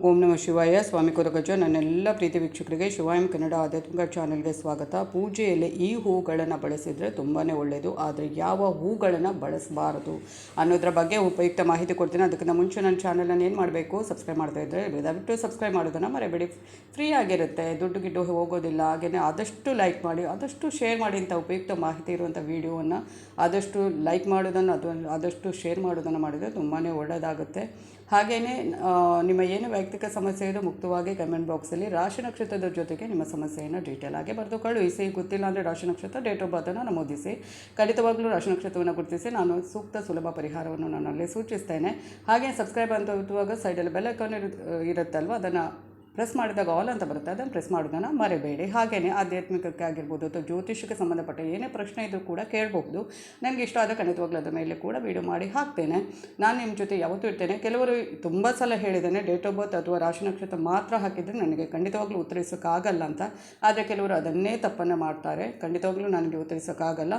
ಓಂ ನಮಃ ಶಿವಾಯ. ಸ್ವಾಮಿ ಕೊರಗಜ್ಜ. ನನ್ನೆಲ್ಲ ಪ್ರೀತಿ ವೀಕ್ಷಕರಿಗೆ ಶಿವಾಯಂ ಕನ್ನಡ ಆಧ್ಯಾತ್ಮಿಕ ಚಾನೆಲ್ಗೆ ಸ್ವಾಗತ. ಪೂಜೆಯಲ್ಲಿ ಈ ಹೂಗಳನ್ನು ಬಳಸಿದರೆ ತುಂಬಾ ಒಳ್ಳೆಯದು. ಆದರೆ ಯಾವ ಹೂಗಳನ್ನು ಬಳಸಬಾರದು ಅನ್ನೋದ್ರ ಬಗ್ಗೆ ಉಪಯುಕ್ತ ಮಾಹಿತಿ ಕೊಡ್ತೀನಿ. ಅದಕ್ಕಿಂತ ಮುಂಚೆ ನನ್ನ ಚಾನಲನ್ನು ಏನು ಮಾಡಬೇಕು, ಸಬ್ಸ್ಕ್ರೈಬ್ ಮಾಡ್ತಾ ಇದ್ದರೆ ದಯವಿಟ್ಟು ಸಬ್ಸ್ಕ್ರೈಬ್ ಮಾಡೋದನ್ನು ಮರೆಯಬೇಡಿ. ಫ್ರೀ ಆಗಿರುತ್ತೆ, ದುಡ್ಡು ಗಿಡ್ಡು ಹೋಗೋದಿಲ್ಲ. ಹಾಗೆಯೇ ಆದಷ್ಟು ಲೈಕ್ ಮಾಡಿ, ಆದಷ್ಟು ಶೇರ್ ಮಾಡಿ. ಇಂಥ ಉಪಯುಕ್ತ ಮಾಹಿತಿ ಇರುವಂಥ ವೀಡಿಯೋವನ್ನು ಆದಷ್ಟು ಲೈಕ್ ಮಾಡೋದನ್ನು ಅಥವಾ ಆದಷ್ಟು ಶೇರ್ ಮಾಡೋದನ್ನು ಮಾಡಿದರೆ ತುಂಬಾ ಒಳ್ಳೆಯದಾಗುತ್ತೆ. ಹಾಗೆಯೇ ನಿಮ್ಮ ಏನು ವೈಯಕ್ತಿಕ ಸಮಸ್ಯೆ ಇದೆ ಮುಕ್ತವಾಗಿ ಕಮೆಂಟ್ ಬಾಕ್ಸಲ್ಲಿ ರಾಶಿ ನಕ್ಷತ್ರದ ಜೊತೆಗೆ ನಿಮ್ಮ ಸಮಸ್ಯೆಯನ್ನು ಡೀಟೇಲ್ ಆಗಿ ಬರೆದು ಕಳುಹಿಸಿ. ಗೊತ್ತಿಲ್ಲ ಅಂದರೆ ರಾಶಿ ನಕ್ಷತ್ರ ಡೇಟ್ ಆಫ್ ಬರ್ತನ್ನು ನಮೂದಿಸಿ. ಖಂಡಿತವಾಗಲೂ ರಾಶಿ ನಕ್ಷತ್ರವನ್ನು ಗುರುತಿಸಿ ನಾನು ಸೂಕ್ತ ಸುಲಭ ಪರಿಹಾರವನ್ನು ನಾನಲ್ಲಿ ಸೂಚಿಸ್ತೇನೆ. ಹಾಗೆ ಸಬ್ಸ್ಕ್ರೈಬ್ ಅಂತ ಒತ್ತುವಾಗ ಸೈಡಲ್ಲಿ ಬೆಲ್ ಐಕಾನ್ ಇರುತ್ತಲ್ವ, ಅದನ್ನು ಪ್ರೆಸ್ ಮಾಡಿದಾಗ ಆಲ್ ಅಂತ ಬರುತ್ತೆ, ಅದನ್ನು ಪ್ರೆಸ್ ಮಾಡೋದನ್ನು ಮರೆಯಬೇಡಿ. ಹಾಗೆಯೇ ಆಧ್ಯಾತ್ಮಿಕಕ್ಕೆ ಆಗಿರ್ಬೋದು ಅಥವಾ ಜ್ಯೋತಿಷಕ್ಕೆ ಸಂಬಂಧಪಟ್ಟ ಏನೇ ಪ್ರಶ್ನೆ ಇದ್ದರೂ ಕೂಡ ಕೇಳಬಹುದು. ನನಗೆ ಇಷ್ಟ ಆದ ಖಂಡಿತವಾಗ್ಲೂ ಅದರ ಮೇಲೆ ಕೂಡ ವೀಡಿಯೋ ಮಾಡಿ ಹಾಕ್ತೇನೆ. ನಾನು ನಿಮ್ಮ ಜೊತೆ ಯಾವತ್ತೂ ಇರ್ತೇನೆ. ಕೆಲವರು ತುಂಬ ಸಲ ಹೇಳಿದ್ದೇನೆ ಡೇಟ್ ಆಫ್ ಬರ್ತ್ ಅಥವಾ ರಾಶಿ ನಕ್ಷತ್ರ ಮಾತ್ರ ಹಾಕಿದರೆ ನನಗೆ ಖಂಡಿತವಾಗ್ಲೂ ಉತ್ತರಿಸೋಕ್ಕಾಗಲ್ಲ ಅಂತ. ಆದರೆ ಕೆಲವರು ಅದನ್ನೇ ತಪ್ಪನ್ನು ಮಾಡ್ತಾರೆ. ಖಂಡಿತವಾಗ್ಲೂ ನನಗೆ ಉತ್ತರಿಸೋಕ್ಕಾಗಲ್ಲ.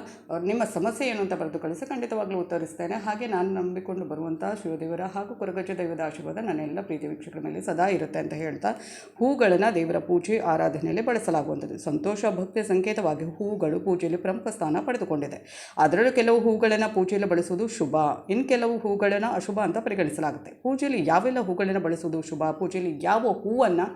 ನಿಮ್ಮ ಸಮಸ್ಯೆ ಏನು ಅಂತ ಬರೆದು ಕಳಿಸಿ, ಖಂಡಿತವಾಗ್ಲೂ ಉತ್ತರಿಸ್ತೇನೆ. ಹಾಗೆ ನಾನು ನಂಬಿಕೊಂಡು ಬರುವಂಥ ಶಿವದೇವರ ಹಾಗೂ ಕೊರಗಜ್ಜ ದೈವದ ಆಶೀರ್ವಾದ ನನ್ನೆಲ್ಲ ಪ್ರೀತಿ ವೀಕ್ಷಕರ ಮೇಲೆ ಸದಾ ಇರುತ್ತೆ ಅಂತ ಹೇಳ್ತಾ, ಹೂಗಳನ್ನು ದೇವರ ಪೂಜೆ ಆರಾಧನೆಯಲ್ಲಿ ಬಳಸಲಾಗುವಂಥದ್ದು. ಸಂತೋಷ ಭಕ್ತಿಯ ಸಂಕೇತವಾಗಿ ಹೂಗಳು ಪೂಜೆಯಲ್ಲಿ ಪ್ರಮುಖ ಸ್ಥಾನ ಪಡೆದುಕೊಂಡಿದೆ. ಅದರಲ್ಲೂ ಕೆಲವು ಹೂಗಳನ್ನು ಪೂಜೆಯಲ್ಲಿ ಬಳಸುವುದು ಶುಭ, ಇನ್ನು ಕೆಲವು ಹೂಗಳನ್ನು ಅಶುಭ ಅಂತ ಪರಿಗಣಿಸಲಾಗುತ್ತೆ. ಪೂಜೆಯಲ್ಲಿ ಯಾವೆಲ್ಲ ಹೂಗಳನ್ನು ಬಳಸುವುದು ಶುಭ, ಪೂಜೆಯಲ್ಲಿ ಯಾವ ಹೂವನ್ನು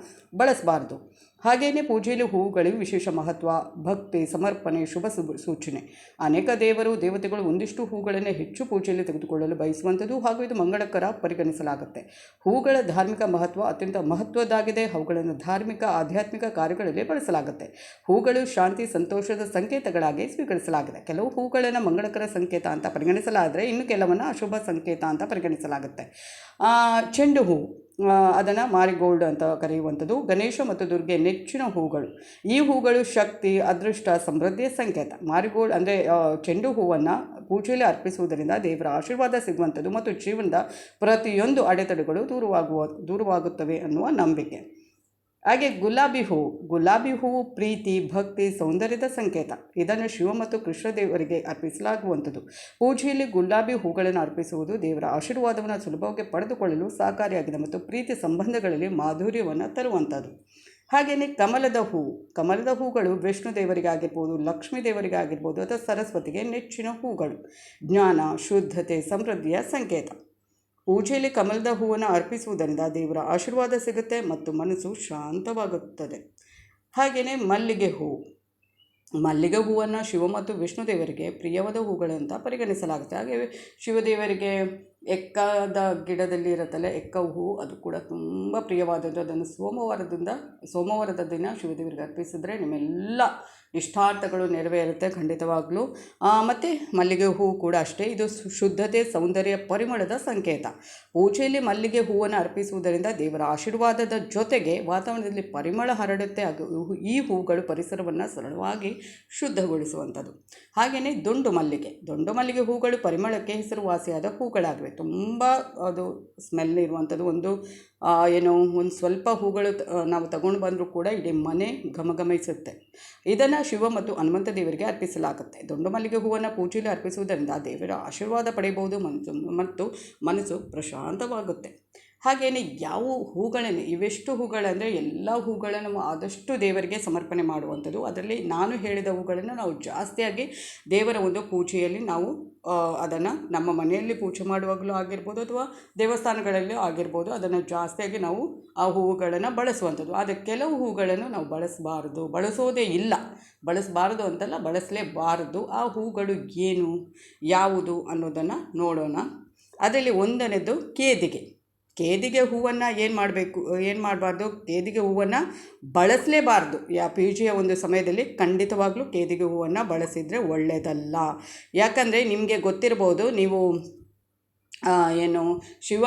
ಬಳಸಬಾರ್ದು. ಹಾಗೆಯೇ ಪೂಜೆಯಲ್ಲಿ ಹೂಗಳಿಗೆ ವಿಶೇಷ ಮಹತ್ವ, ಭಕ್ತಿ, ಸಮರ್ಪಣೆ, ಶುಭ ಸೂಚನೆ. ಅನೇಕ ದೇವತೆಗಳು ಒಂದಿಷ್ಟು ಹೂಗಳನ್ನು ಹೆಚ್ಚು ಪೂಜೆಯಲ್ಲಿ ತೆಗೆದುಕೊಳ್ಳಲು ಬಯಸುವಂಥದ್ದು ಹಾಗೂ ಇದು ಮಂಗಳಕರ ಪರಿಗಣಿಸಲಾಗುತ್ತೆ. ಹೂಗಳ ಧಾರ್ಮಿಕ ಮಹತ್ವ ಅತ್ಯಂತ ಮಹತ್ವದ್ದಾಗಿದೆ. ಅವುಗಳನ್ನು ಧಾರ್ಮಿಕ ಆಧ್ಯಾತ್ಮಿಕ ಕಾರ್ಯಗಳಲ್ಲಿ ಬಳಸಲಾಗುತ್ತೆ. ಹೂಗಳು ಶಾಂತಿ, ಸಂತೋಷದ ಸಂಕೇತಗಳಾಗಿ ಸ್ವೀಕರಿಸಲಾಗಿದೆ. ಕೆಲವು ಹೂಗಳನ್ನು ಮಂಗಳಕರ ಸಂಕೇತ ಅಂತ ಪರಿಗಣಿಸಲಾದರೆ ಇನ್ನು ಕೆಲವನ್ನು ಅಶುಭ ಸಂಕೇತ ಅಂತ ಪರಿಗಣಿಸಲಾಗುತ್ತೆ. ಚೆಂಡು ಹೂ, ಅದನ್ನು ಮಾರಿಗೋಲ್ಡ್ ಅಂತ ಕರೆಯುವಂಥದ್ದು. ಗಣೇಶ ಮತ್ತು ದುರ್ಗೆ ನೆಚ್ಚಿನ ಹೂಗಳು. ಈ ಹೂಗಳು ಶಕ್ತಿ, ಅದೃಷ್ಟ, ಸಮೃದ್ಧಿಯ ಸಂಕೇತ. ಮಾರಿಗೋಲ್ಡ್ ಅಂದರೆ ಚೆಂಡು ಹೂವನ್ನು ಪೂಜೆಯಲ್ಲಿ ಅರ್ಪಿಸುವುದರಿಂದ ದೇವರ ಆಶೀರ್ವಾದ ಸಿಗುವಂಥದ್ದು ಮತ್ತು ಜೀವನದ ಪ್ರತಿಯೊಂದು ಅಡೆತಡೆಗಳು ದೂರವಾಗುತ್ತವೆ ಅನ್ನುವ ನಂಬಿಕೆ. ಹಾಗೆ ಗುಲಾಬಿ ಹೂವು ಪ್ರೀತಿ, ಭಕ್ತಿ, ಸೌಂದರ್ಯದ ಸಂಕೇತ. ಇದನ್ನು ಶಿವ ಮತ್ತು ಕೃಷ್ಣ ದೇವರಿಗೆ ಅರ್ಪಿಸಲಾಗುವಂಥದ್ದು. ಪೂಜೆಯಲ್ಲಿ ಗುಲಾಬಿ ಹೂಗಳನ್ನು ಅರ್ಪಿಸುವುದು ದೇವರ ಆಶೀರ್ವಾದವನ್ನು ಸುಲಭವಾಗಿ ಪಡೆದುಕೊಳ್ಳಲು ಸಹಕಾರಿಯಾಗಿದೆ ಮತ್ತು ಪ್ರೀತಿ ಸಂಬಂಧಗಳಲ್ಲಿ ಮಾಧುರ್ಯವನ್ನು ತರುವಂಥದ್ದು. ಹಾಗೆಯೇ ಕಮಲದ ಹೂಗಳು ವಿಷ್ಣು ದೇವರಿಗೆ ಆಗಿರ್ಬೋದು, ಲಕ್ಷ್ಮೀ ದೇವರಿಗೆ ಆಗಿರ್ಬೋದು ಅಥವಾ ಸರಸ್ವತಿಗೆ ನೆಚ್ಚಿನ ಹೂಗಳು. ಜ್ಞಾನ, ಶುದ್ಧತೆ, ಸಮೃದ್ಧಿಯ ಸಂಕೇತ. ಪೂಜೆಯಲ್ಲಿ ಕಮಲದ ಹೂವನ್ನು ಅರ್ಪಿಸುವುದರಿಂದ ದೇವರ ಆಶೀರ್ವಾದ ಸಿಗುತ್ತೆ ಮತ್ತು ಮನಸ್ಸು ಶಾಂತವಾಗುತ್ತದೆ. ಹಾಗೆಯೇ ಮಲ್ಲಿಗೆ ಹೂವನ್ನು ಶಿವ ಮತ್ತು ವಿಷ್ಣು ದೇವರಿಗೆ ಪ್ರಿಯವಾದ ಹೂಗಳಂತ ಪರಿಗಣಿಸಲಾಗುತ್ತೆ. ಹಾಗೆ ಶಿವದೇವರಿಗೆ ಎಕ್ಕದ ಗಿಡದಲ್ಲಿ ಇರುತ್ತಲ್ಲ, ಎಕ್ಕ ಹೂ, ಅದು ಕೂಡ ತುಂಬ ಪ್ರಿಯವಾದದ್ದು. ಅದನ್ನು ಸೋಮವಾರದ ದಿನ ಶಿವದೇವರಿಗೆ ಅರ್ಪಿಸಿದ್ರೆ ನಿಮ್ಮೆಲ್ಲ ಇಷ್ಟಾರ್ಥಗಳು ನೆರವೇರುತ್ತೆ ಖಂಡಿತವಾಗ್ಲೂ. ಮತ್ತು ಮಲ್ಲಿಗೆ ಹೂ ಕೂಡ ಅಷ್ಟೇ, ಇದು ಶುದ್ಧತೆ, ಸೌಂದರ್ಯ, ಪರಿಮಳದ ಸಂಕೇತ. ಪೂಜೆಯಲ್ಲಿ ಮಲ್ಲಿಗೆ ಹೂವನ್ನು ಅರ್ಪಿಸುವುದರಿಂದ ದೇವರ ಆಶೀರ್ವಾದದ ಜೊತೆಗೆ ವಾತಾವರಣದಲ್ಲಿ ಪರಿಮಳ ಹರಡುತ್ತೆ. ಹಾಗೂ ಈ ಹೂಗಳು ಪರಿಸರವನ್ನು ಸರಳವಾಗಿ ಶುದ್ಧಗೊಳಿಸುವಂಥದ್ದು. ಹಾಗೆಯೇ ದುಂಡು ಮಲ್ಲಿಗೆ ಹೂಗಳು ಪರಿಮಳಕ್ಕೆ ಹೆಸರುವಾಸಿಯಾದ ಹೂಗಳಾಗಿವೆ. ತುಂಬ ಅದು ಸ್ಮೆಲ್ ಇರುವಂಥದ್ದು. ಒಂದು ಸ್ವಲ್ಪ ಹೂಗಳು ನಾವು ತಗೊಂಡು ಬಂದರೂ ಕೂಡ ಇಡೀ ಮನೆ ಘಮಘಮಿಸುತ್ತೆ. ಇದನ್ನು ಶಿವ ಮತ್ತು ಹನುಮಂತ ದೇವರಿಗೆ ಅರ್ಪಿಸಲಾಗುತ್ತೆ. ದುಂಡು ಮಲ್ಲಿಗೆ ಹೂವನ್ನು ಪೂಜೆಯಲ್ಲಿ ಅರ್ಪಿಸುವುದರಿಂದ ದೇವರ ಆಶೀರ್ವಾದ ಪಡೆಯಬಹುದು ಮತ್ತು ಮನಸ್ಸು ಪ್ರಶಾಂತವಾಗುತ್ತೆ. ಹಾಗೆಯೇ ಇವೆಷ್ಟು ಹೂಗಳಂದರೆ ಎಲ್ಲ ಹೂಗಳನ್ನು ಆದಷ್ಟು ದೇವರಿಗೆ ಸಮರ್ಪಣೆ ಮಾಡುವಂಥದ್ದು. ಅದರಲ್ಲಿ ನಾನು ಹೇಳಿದ ಹೂಗಳನ್ನು ನಾವು ಜಾಸ್ತಿಯಾಗಿ ದೇವರ ಒಂದು ಪೂಜೆಯಲ್ಲಿ ನಾವು ಅದನ್ನು ನಮ್ಮ ಮನೆಯಲ್ಲಿ ಪೂಜೆ ಮಾಡುವಾಗಲೂ ಆಗಿರ್ಬೋದು ಅಥವಾ ದೇವಸ್ಥಾನಗಳಲ್ಲಿ ಆಗಿರ್ಬೋದು, ಅದನ್ನು ಜಾಸ್ತಿಯಾಗಿ ನಾವು ಆ ಹೂವುಗಳನ್ನು ಬಳಸುವಂಥದ್ದು. ಆದರೆ ಕೆಲವು ಹೂಗಳನ್ನು ನಾವು ಬಳಸೋದೇ ಇಲ್ಲ. ಬಳಸಬಾರದು ಅಂತಲ್ಲ, ಬಳಸಲೇಬಾರದು. ಆ ಹೂಗಳು ಯಾವುದು ಅನ್ನೋದನ್ನು ನೋಡೋಣ. ಅದರಲ್ಲಿ ಒಂದನೇದು ಕೇದಿಗೆ ಹೂವನ್ನು ಏನು ಮಾಡಬಾರ್ದು, ಕೇದಿಗೆ ಹೂವನ್ನು ಬಳಸಲೇಬಾರ್ದು. ಪೂಜೆಯ ಒಂದು ಸಮಯದಲ್ಲಿ ಖಂಡಿತವಾಗ್ಲೂ ಕೇದಿಗೆ ಹೂವನ್ನು ಬಳಸಿದರೆ ಒಳ್ಳೆಯದಲ್ಲ. ಯಾಕಂದರೆ ನಿಮಗೆ ಗೊತ್ತಿರ್ಬೋದು, ನೀವು ಶಿವ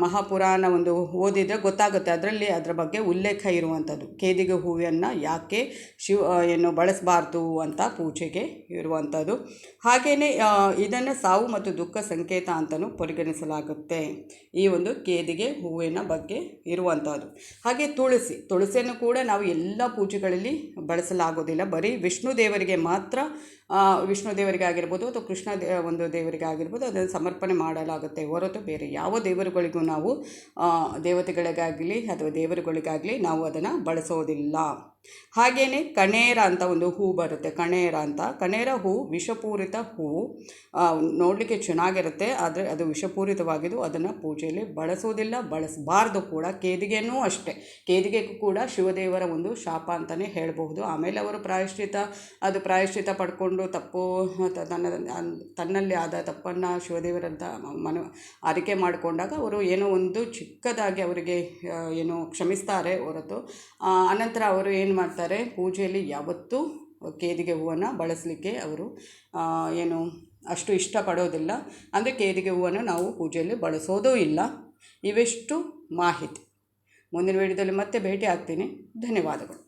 ಮಹಾಪುರಾಣ ಒಂದು ಓದಿದರೆ ಗೊತ್ತಾಗುತ್ತೆ. ಅದರ ಬಗ್ಗೆ ಉಲ್ಲೇಖ ಇರುವಂಥದ್ದು. ಕೇದಿಗೆ ಹೂವನ್ನು ಯಾಕೆ ಬಳಸಬಾರ್ದು ಅಂತ ಪೂಜೆಗೆ ಇರುವಂಥದ್ದು. ಹಾಗೆಯೇ ಇದನ್ನು ಸಾವು ಮತ್ತು ದುಃಖ ಸಂಕೇತ ಅಂತಲೂ ಪರಿಗಣಿಸಲಾಗುತ್ತೆ, ಈ ಒಂದು ಕೇದಿಗೆ ಹೂವಿನ ಬಗ್ಗೆ ಇರುವಂಥದ್ದು. ಹಾಗೆ ತುಳಸಿಯನ್ನು ಕೂಡ ನಾವು ಎಲ್ಲ ಪೂಜೆಗಳಲ್ಲಿ ಬಳಸಲಾಗೋದಿಲ್ಲ. ಬರೀ ವಿಷ್ಣು ದೇವರಿಗೆ ಮಾತ್ರ, ವಿಷ್ಣು ದೇವರಿಗೆ ಆಗಿರ್ಬೋದು ಅಥವಾ ಕೃಷ್ಣ ಒಂದು ದೇವರಿಗೆ ಆಗಿರ್ಬೋದು ಅದನ್ನು ಸಮರ್ಪಣೆ ಮಾಡಲಾಗುತ್ತೆ. ಬರುತ್ತೆ ಹೊರತು ಬೇರೆ ಯಾವ ದೇವರುಗಳಿಗೂ ನಾವು ದೇವತೆಗಳಿಗಾಗಲಿ ಅಥವಾ ದೇವರುಗಳಿಗಾಗಲಿ ನಾವು ಅದನ್ನು ಬಳಸೋದಿಲ್ಲ. ಹಾಗೆಯೇ ಕಣೇರ ಅಂತ ಒಂದು ಹೂ ಬರುತ್ತೆ, ಕಣೇರ ಹೂ ವಿಷಪೂರಿತ ಹೂ, ನೋಡಲಿಕ್ಕೆ ಚೆನ್ನಾಗಿರುತ್ತೆ, ಆದರೆ ಅದು ವಿಷಪೂರಿತವಾಗಿದ್ದು ಅದನ್ನು ಪೂಜೆಯಲ್ಲಿ ಬಳಸೋದಿಲ್ಲ, ಬಳಸಬಾರ್ದು ಕೂಡ. ಕೇದಿಗೆಯೂ ಅಷ್ಟೇ, ಕೇದಿಗೆಗೂ ಕೂಡ ಶಿವದೇವರ ಒಂದು ಶಾಪ ಅಂತಲೇ ಹೇಳಬಹುದು. ಆಮೇಲೆ ಅವರು ಪ್ರಾಯಶ್ಚಿತ ಪಡ್ಕೊಂಡು ತನ್ನಲ್ಲಿ ಆದ ತಪ್ಪನ್ನು ಶಿವದೇವರಂತ ಅರಿಕೆ ಮಾಡಿಕೊಂಡಾಗ ಅವರು ಏನೋ ಒಂದು ಚಿಕ್ಕದಾಗಿ ಅವರಿಗೆ ಕ್ಷಮಿಸ್ತಾರೆ ಹೊರತು ಅನಂತರ ಅವರು ಏನು ಮಾಡ್ತಾರೆ, ಪೂಜೆಯಲ್ಲಿ ಯಾವತ್ತೂ ಕೇದಿಗೆ ಹೂವನ್ನು ಬಳಸಲಿಕ್ಕೆ ಅವರು ಅಷ್ಟು ಇಷ್ಟಪಡೋದಿಲ್ಲ. ಅಂದರೆ ಕೇದಿಗೆ ಹೂವನ್ನು ನಾವು ಪೂಜೆಯಲ್ಲಿ ಬಳಸೋದೂ ಇಲ್ಲ. ಇವೆಷ್ಟು ಮಾಹಿತಿ. ಮುಂದಿನ ವಿಡಿಯೋದಲ್ಲಿ ಮತ್ತೆ ಭೇಟಿ ಆಗ್ತೀನಿ. ಧನ್ಯವಾದಗಳು.